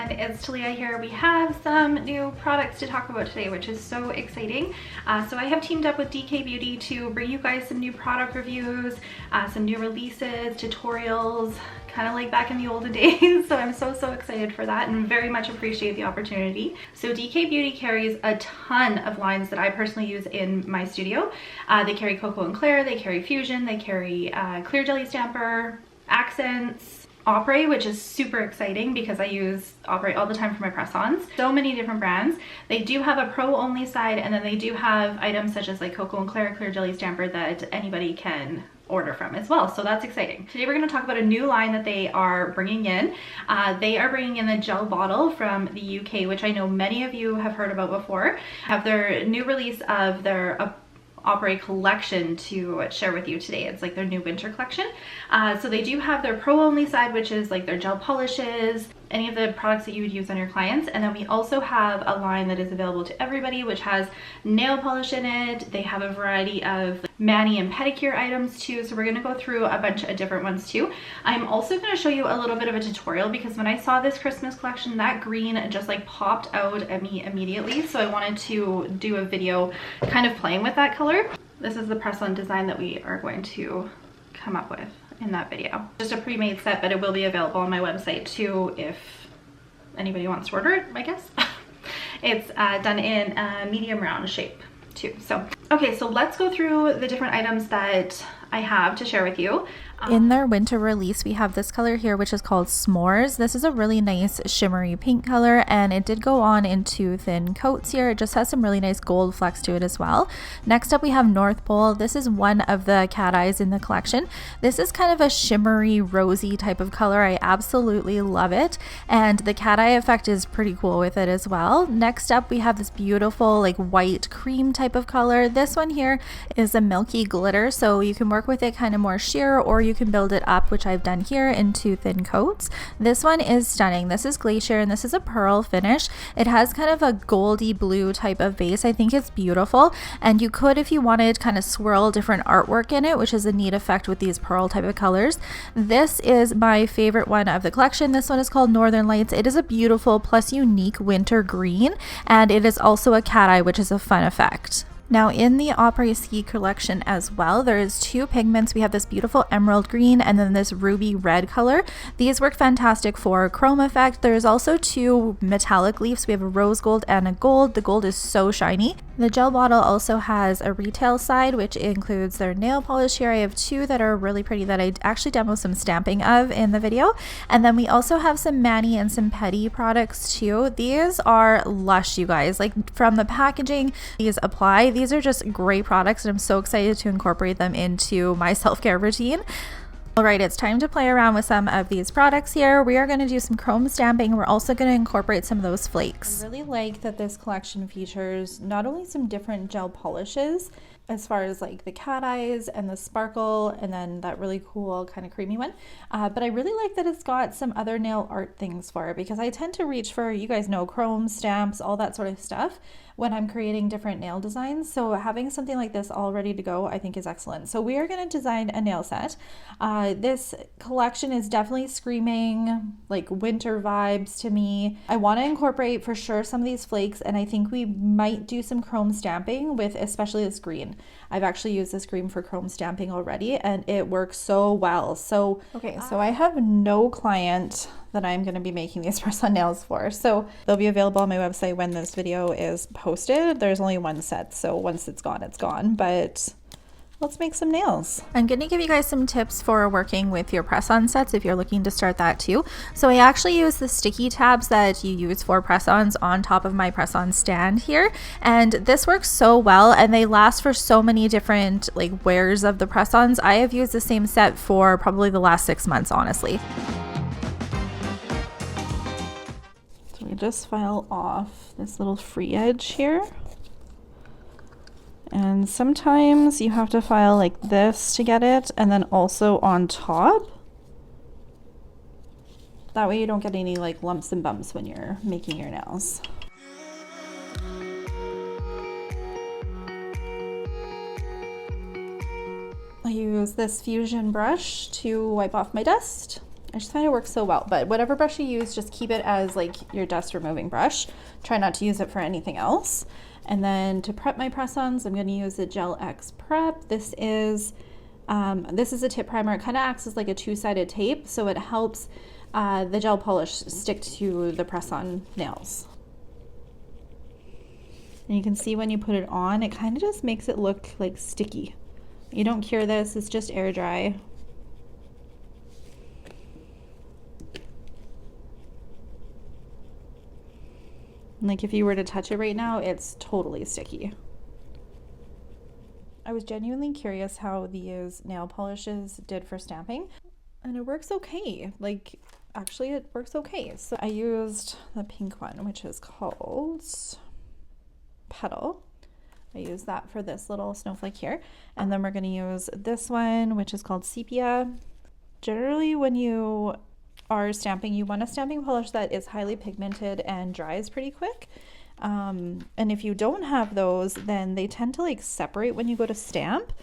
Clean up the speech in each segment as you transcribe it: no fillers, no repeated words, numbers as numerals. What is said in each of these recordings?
everyone, it's Talia here. We have some new products to talk about today, which is so exciting. So I have teamed up with DK Beauty to bring you guys some new product reviews, some new releases, tutorials, kind of like back in the olden days. So I'm so excited for that and very much appreciate the opportunity. So DK Beauty carries a ton of lines that I personally use in my studio. They carry Cocoa and Clair, they carry Fusion, they carry Clear Jelly Stamper, Accents, Après, which is super exciting because I use Après all the time for my press-ons. So many different brands. They do have a pro only side, and then they do have items such as like Cocoa and Clair, Clear Jelly Stamper that anybody can order from as well. So that's exciting. Today we're going to talk about a new line that they are bringing in. They are bringing in the GelBottle from the UK, which I know many of you have heard about before. Have their new release of their Après collection to share with you today. It's like their new winter collection. So they do have their pro only side, which is like their gel polishes, any of the products that you would use on your clients. And then we also have a line that is available to everybody, which has nail polish in it. They have a variety of mani and pedicure items too. So we're going to go through a bunch of different ones too. I'm also going to show you a little bit of a tutorial because when I saw this Christmas collection, that green just like popped out at me immediately. So I wanted to do a video kind of playing with that color. This is the press-on design that we are going to come up with in that video. Just a pre-made set, but it will be available on my website too if anybody wants to order it, I guess. It's done in a medium round shape too. So, okay, so let's go through the different items that I have to share with you. In their winter release, we have this color here, which is called S'mores. This is a really nice shimmery pink color, and it did go on in 2 thin coats here. It just has some really nice gold flecks to it as well. Next up, we have North Pole. This is one of the cat eyes in the collection. This is kind of a shimmery, rosy type of color. I absolutely love it, and the cat eye effect is pretty cool with it as well. Next up, we have this beautiful like white cream type of color. This one here is a milky glitter, so you can work with it kind of more sheer, or you can build it up, which I've done here in 2 thin coats. This one is stunning. This is Glacier, and this is a pearl finish. It has kind of a goldy blue type of base. I think it's beautiful, and you could, if you wanted, kind of swirl different artwork in it, which is a neat effect with these pearl type of colors. This is my favorite one of the collection. This one is called Northern Lights. It is a beautiful plus unique winter green, and it is also a cat eye, which is a fun effect. Now in the Après Ski Collection as well, there is 2 pigments. We have this beautiful emerald green and then this ruby red color. These work fantastic for chrome effect. There's also 2 metallic leaves. We have a rose gold and a gold. The gold is so shiny. The GelBottle also has a retail side, which includes their nail polish here. I have 2 that are really pretty that I actually demo some stamping of in the video. And then we also have some mani and some pedi products too. These are lush, you guys. Like from the packaging, these apply. These are just great products, and I'm so excited to incorporate them into my self-care routine. All right, it's time to play around with some of these products here. We are going to do some chrome stamping. We're also going to incorporate some of those flakes. I really like that this collection features not only some different gel polishes, as far as like the cat eyes and the sparkle and then that really cool kind of creamy one, but I really like that it's got some other nail art things for it, because I tend to reach for, you guys know, chrome stamps, all that sort of stuff when I'm creating different nail designs. So having something like this all ready to go I think is excellent. So we are going to design a nail set. This collection is definitely screaming like winter vibes to me. I want to incorporate for sure some of these flakes, and I think we might do some chrome stamping with especially this green. I've actually used this green for chrome stamping already, and it works so well. So okay, so I have no client that I'm going to be making these press-on nails for, so they'll be available on my website when this video is posted. There's only 1 set, so once it's gone, but let's make some nails. I'm going to give you guys some tips for working with your press-on sets if you're looking to start that too. So I actually use the sticky tabs that you use for press-ons on top of my press-on stand here, and this works so well, and they last for so many different like wears of the press-ons. I have used the same set for probably the last 6 months, honestly. So we just file off this little free edge here. And sometimes you have to file like this to get it, and then also on top. That way you don't get any like lumps and bumps when you're making your nails. I use this Fusion brush to wipe off my dust. I just find it works so well. But whatever brush you use, just keep it as like your dust removing brush. Try not to use it for anything else. And then to prep my press-ons, I'm going to use the Gel X Prep. This is a tip primer. It kind of acts as like a two-sided tape, so it helps the gel polish stick to the press-on nails. And you can see when you put it on, it kind of just makes it look like sticky. You don't cure this, it's just air dry. Like if you were to touch it right now, it's totally sticky. I was genuinely curious how these nail polishes did for stamping, and it works okay. Like actually it works okay. So I used the pink one, which is called Petal. I use that for this little snowflake here. And then we're going to use this one, which is called Sepia. Generally when you are stamping, you want a stamping polish that is highly pigmented and dries pretty quick. And if you don't have those, then they tend to like separate when you go to stamp.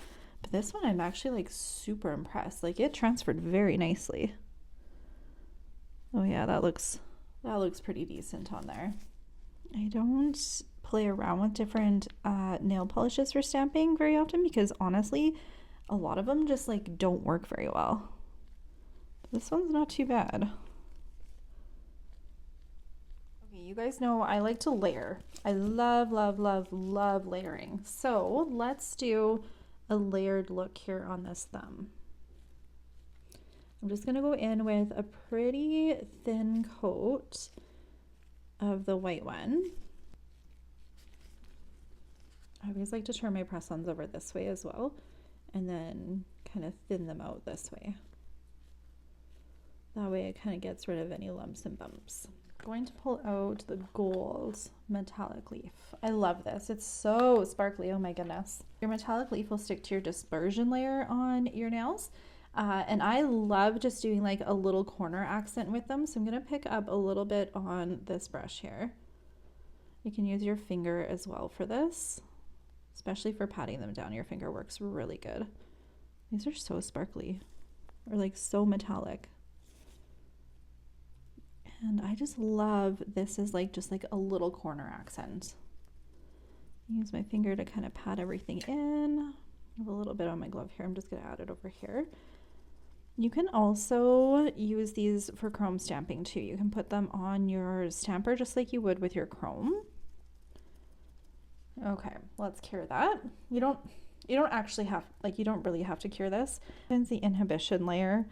But this one I'm actually like super impressed. Like it transferred very nicely. Oh yeah, that looks pretty decent on there. I don't play around with different nail polishes for stamping very often because honestly, a lot of them just like don't work very well. This one's not too bad. Okay, you guys know I like to layer. I love, love, love, love layering. So let's do a layered look here on this thumb. I'm just gonna go in with a pretty thin coat of the white one. I always like to turn my press-ons over this way as well, and then kind of thin them out this way. That way it kind of gets rid of any lumps and bumps. I'm going to pull out the gold metallic leaf. I love this. It's so sparkly. Oh my goodness. Your metallic leaf will stick to your dispersion layer on your nails. And I love just doing like a little corner accent with them. So I'm going to pick up a little bit on this brush here. You can use your finger as well for this, especially for patting them down. Your finger works really good. These are so sparkly, or like so metallic. And I just love this as like just like a little corner accent. Use my finger to kind of pat everything in. I have a little bit on my glove here. I'm just going to add it over here. You can also use these for chrome stamping too. You can put them on your stamper just like you would with your chrome. Okay, let's cure that. You don't actually have, like, you don't really have to cure this. Since the inhibition layer,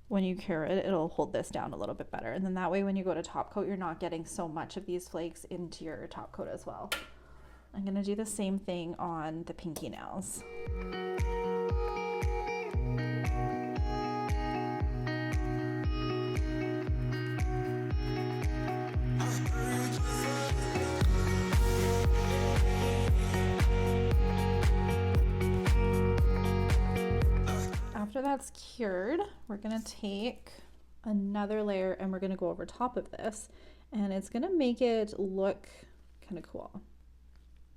when you cure it, it'll hold this down a little bit better. And then that way when you go to top coat, you're not getting so much of these flakes into your top coat as well. I'm gonna do the same thing on the pinky nails. After that's cured, we're gonna take another layer and we're gonna go over top of this, and it's gonna make it look kind of cool.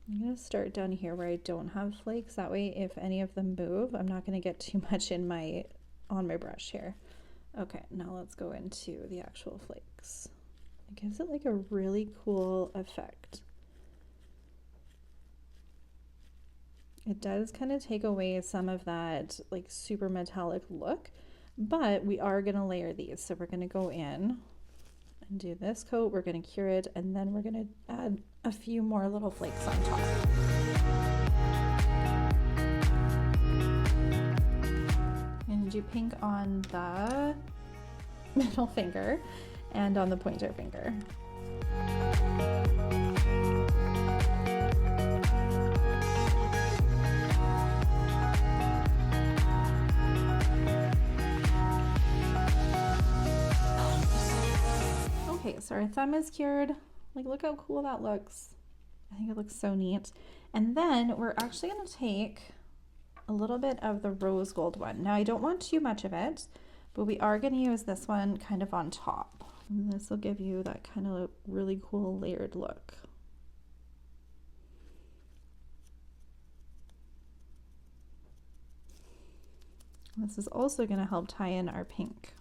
I'm gonna start down here where I don't have flakes. That way, if any of them move, I'm not gonna get too much in on my brush here. Okay, now let's go into the actual flakes. It gives it like a really cool effect. It does kind of take away some of that like super metallic look, but we are gonna layer these. So we're gonna go in and do this coat, we're gonna cure it, and then we're gonna add a few more little flakes on top. I'm gonna do pink on the middle finger and on the pointer finger. Okay, so our thumb is cured. Like, look how cool that looks. I think it looks so neat. And then we're actually going to take a little bit of the rose gold one. Now, I don't want too much of it, but we are going to use this one kind of on top. And this will give you that kind of really cool layered look. This is also going to help tie in our pink.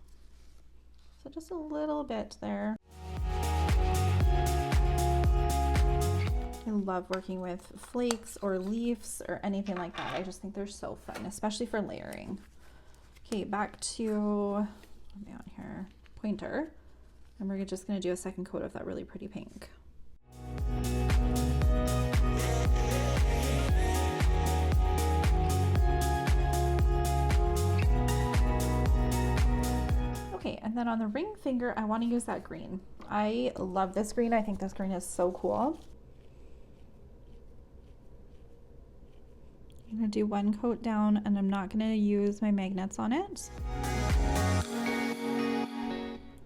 So just a little bit there. I love working with flakes or leaves or anything like that. I just think they're so fun, especially for layering. Okay, back to, let me on here, pointer. And we're just gonna do a second coat of that really pretty pink. Okay, and then on the ring finger, I wanna use that green. I love this green. I think this green is so cool. I'm gonna do one coat down and I'm not gonna use my magnets on it.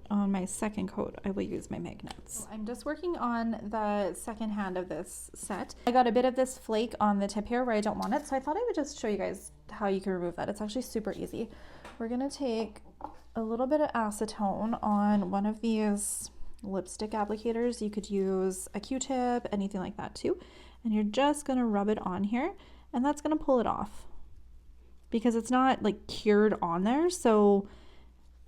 On my second coat, I will use my magnets. So I'm just working on the second hand of this set. I got a bit of this flake on the tip here where I don't want it, so I thought I would just show you guys how you can remove that. It's actually super easy. We're gonna take a little bit of acetone on one of these lipstick applicators. You could use a Q-tip, anything like that too. And you're just gonna rub it on here. And that's gonna pull it off because it's not like cured on there, so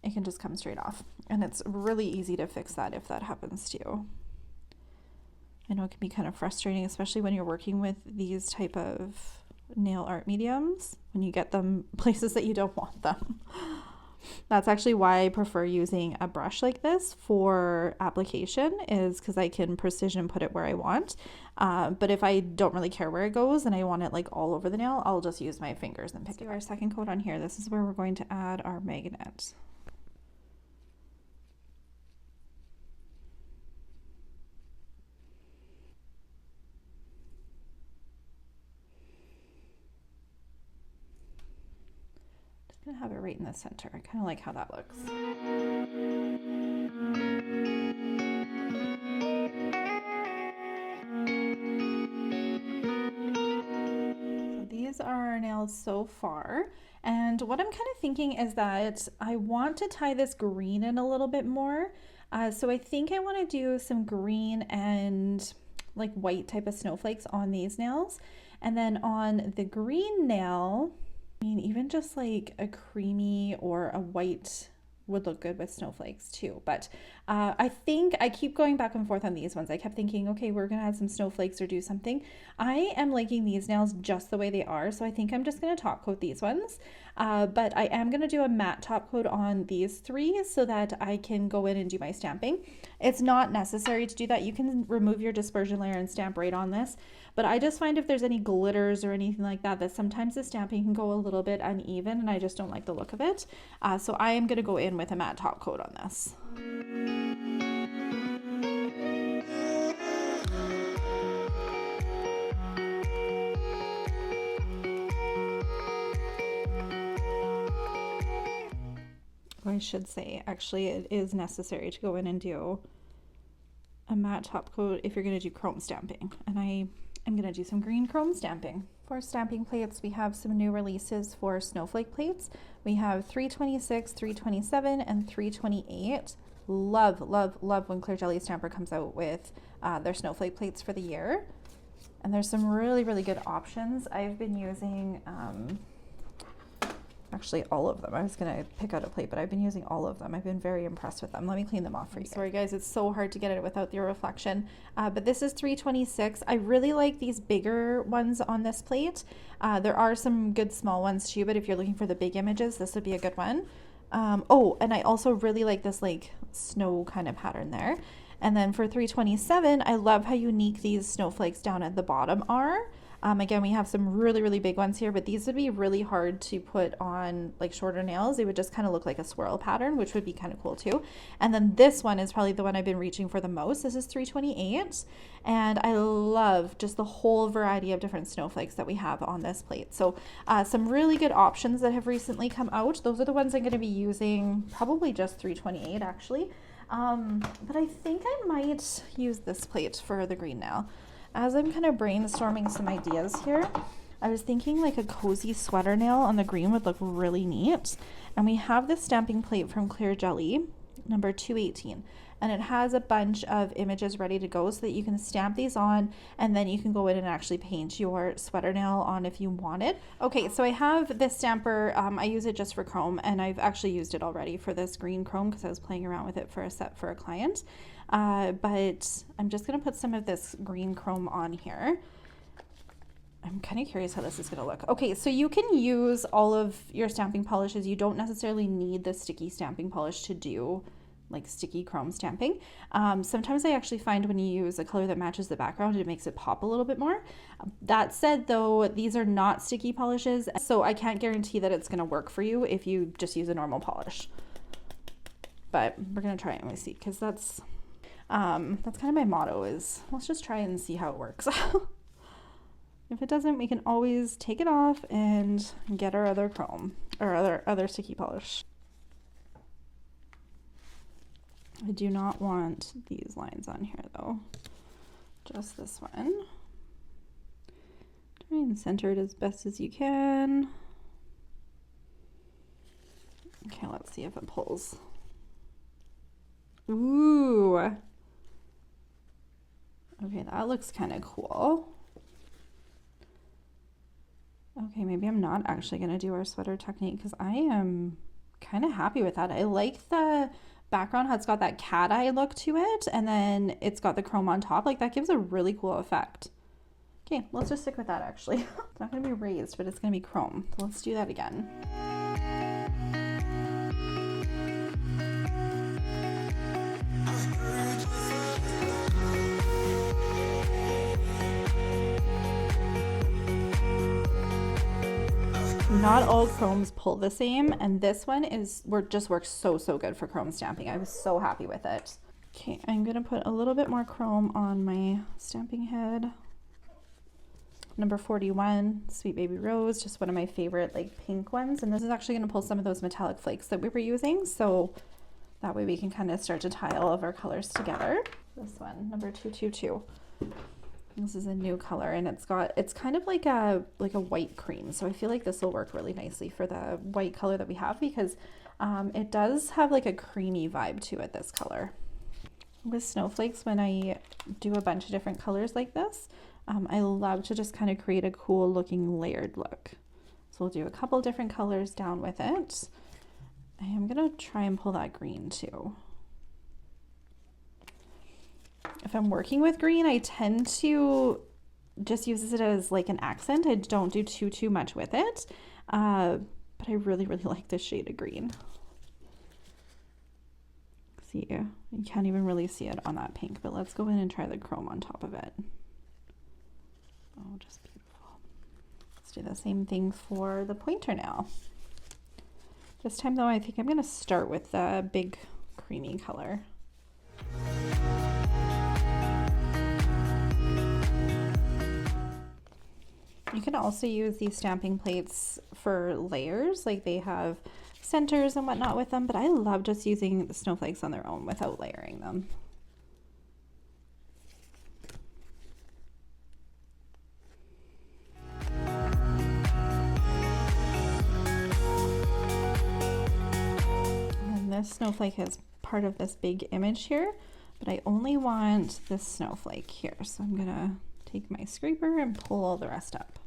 it can just come straight off. And it's really easy to fix that if that happens to you. I know it can be kind of frustrating, especially when you're working with these type of nail art mediums, when you get them places that you don't want them. That's actually why I prefer using a brush like this for application, is because I can precision put it where I want. But if I don't really care where it goes and I want it like all over the nail, I'll just use my fingers and pick it up. Our second coat on here. This is where we're going to add our magnet. I'm gonna have it right in the center. I kind of like how that looks. So these are our nails so far. And what I'm kind of thinking is that I want to tie this green in a little bit more. So I think I want to do some green and like white type of snowflakes on these nails. And then on the green nail, I mean, even just like a creamy or a white would look good with snowflakes too. But I think I keep going back and forth on these ones. I kept thinking, okay, we're gonna add some snowflakes or do something. I am liking these nails just the way they are, so I think I'm just gonna top coat these ones. But I am gonna do a matte top coat on these three so that I can go in and do my stamping. It's not necessary to do that. You can remove your dispersion layer and stamp right on this. But I just find if there's any glitters or anything like that, that sometimes the stamping can go a little bit uneven and I just don't like the look of it. So I am gonna go in with a matte top coat on this. I should say, actually, it is necessary to go in and do a matte top coat if you're going to do chrome stamping. And I am going to do some green chrome stamping. For stamping plates, we have some new releases for snowflake plates. We have 326, 327, and 328. Love, love, love when Clear Jelly Stamper comes out with their snowflake plates for the year. And there's some really, really good options. I've been using... actually all of them. I was gonna pick out a plate, but I've been using all of them. I've been very impressed with them. Let me clean them off for you. Sorry guys, it's so hard to get it without the reflection. But this is 326. I really like these bigger ones on this plate. There are some good small ones too, but if you're looking for the big images, this would be a good one. Oh, and I also really like this like snow kind of pattern there. And then for 327, I love how unique these snowflakes down at the bottom are. Again, we have some really, really big ones here, but these would be really hard to put on like shorter nails. They would just kind of look like a swirl pattern, which would be kind of cool too. And then this one is probably the one I've been reaching for the most. This is 328. And I love just the whole variety of different snowflakes that we have on this plate. So some really good options that have recently come out. Those are the ones I'm going to be using, probably just 328 actually. But I think I might use this plate for the green nail. As I'm kind of brainstorming some ideas here, I was thinking like a cozy sweater nail on the green would look really neat. And we have this stamping plate from Clear Jelly, number 218. and it has a bunch of images ready to go so that you can stamp these on, and then you can go in and actually paint your sweater nail on if you wanted. Okay, so I have this stamper. I use it just for chrome, and I've actually used it already for this green chrome because I was playing around with it for a set for a client. But I'm just gonna put some of this green chrome on here. I'm kind of curious how this is going to look. Okay, so you can use all of your stamping polishes. You don't necessarily need the sticky stamping polish to do like sticky chrome stamping. Sometimes I actually find when you use a color that matches the background, it makes it pop a little bit more. That said though, these are not sticky polishes, so I can't guarantee that it's going to work for you if you just use a normal polish. But we're going to try it and we see, because that's kind of my motto is, let's just try and see how it works. If it doesn't, we can always take it off and get our other chrome or other sticky polish. I do not want these lines on here though, just this one. Try and center it as best as you can. Okay, let's see if it pulls. Ooh. Okay, that looks kind of cool. Okay, maybe I'm not actually going to do our sweater technique because I am kind of happy with that. I like the background, how it's got that cat eye look to it, and then it's got the chrome on top. Like, that gives a really cool effect. Okay, let's just stick with that actually. It's not going to be raised, but it's going to be chrome. So let's do that again. Not all chromes pull the same, and this one just works so good for chrome stamping. I was so happy with it. Okay, I'm gonna put a little bit more chrome on my stamping head. Number 41, Sweet Baby Rose, just one of my favorite like pink ones, and this is actually gonna pull some of those metallic flakes that we were using, so that way we can kind of start to tie all of our colors together. This one, number 222. This is a new color, and it's kind of like a white cream, so I feel like this will work really nicely for the white color that we have, because it does have like a creamy vibe to it, this color. With snowflakes, when I do a bunch of different colors like this, I love to just kind of create a cool looking layered look. So we'll do a couple different colors down with it. I am gonna try and pull that green too. If I'm working with green, I tend to just use it as like an accent. I don't do too much with it, but I really like this shade of green. See, you can't even really see it on that pink, but let's go in and try the chrome on top of it. Oh, just beautiful. Let's do the same thing for the pointer now. This time though, I think I'm gonna start with the big creamy color. You can also use these stamping plates for layers, like they have centers and whatnot with them, but I love just using the snowflakes on their own without layering them. And this snowflake is part of this big image here, but I only want this snowflake here, so I'm gonna take my scraper and pull all the rest up.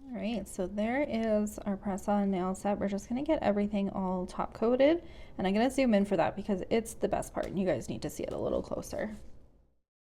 All right, so there is our press-on nail set. We're just gonna get everything all top coated, and I'm gonna zoom in for that because it's the best part and you guys need to see it a little closer.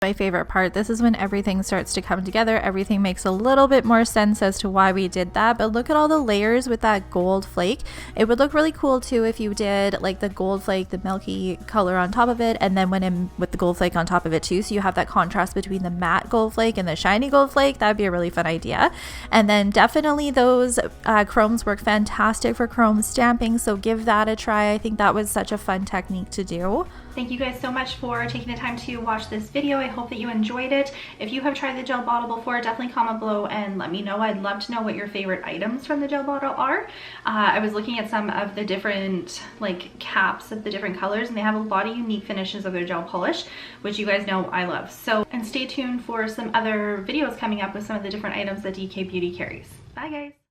My favorite part. This is when everything starts to come together. Everything makes a little bit more sense as to why we did that, but look at all the layers with that gold flake. It would look really cool too if you did like the gold flake, the milky color on top of it, and then went in with the gold flake on top of it too, so you have that contrast between the matte gold flake and the shiny gold flake. That'd be a really fun idea. And then definitely those chromes work fantastic for chrome stamping, so give that a try. I think that was such a fun technique to do. Thank you guys so much for taking the time to watch this video. I hope that you enjoyed it. If you have tried the GelBottle before, definitely comment below and let me know. I'd love to know what your favorite items from the GelBottle are. I was looking at some of the different like caps of the different colors, and they have a lot of unique finishes of their gel polish, which you guys know I love. So, and stay tuned for some other videos coming up with some of the different items that DK Beauty carries. Bye guys.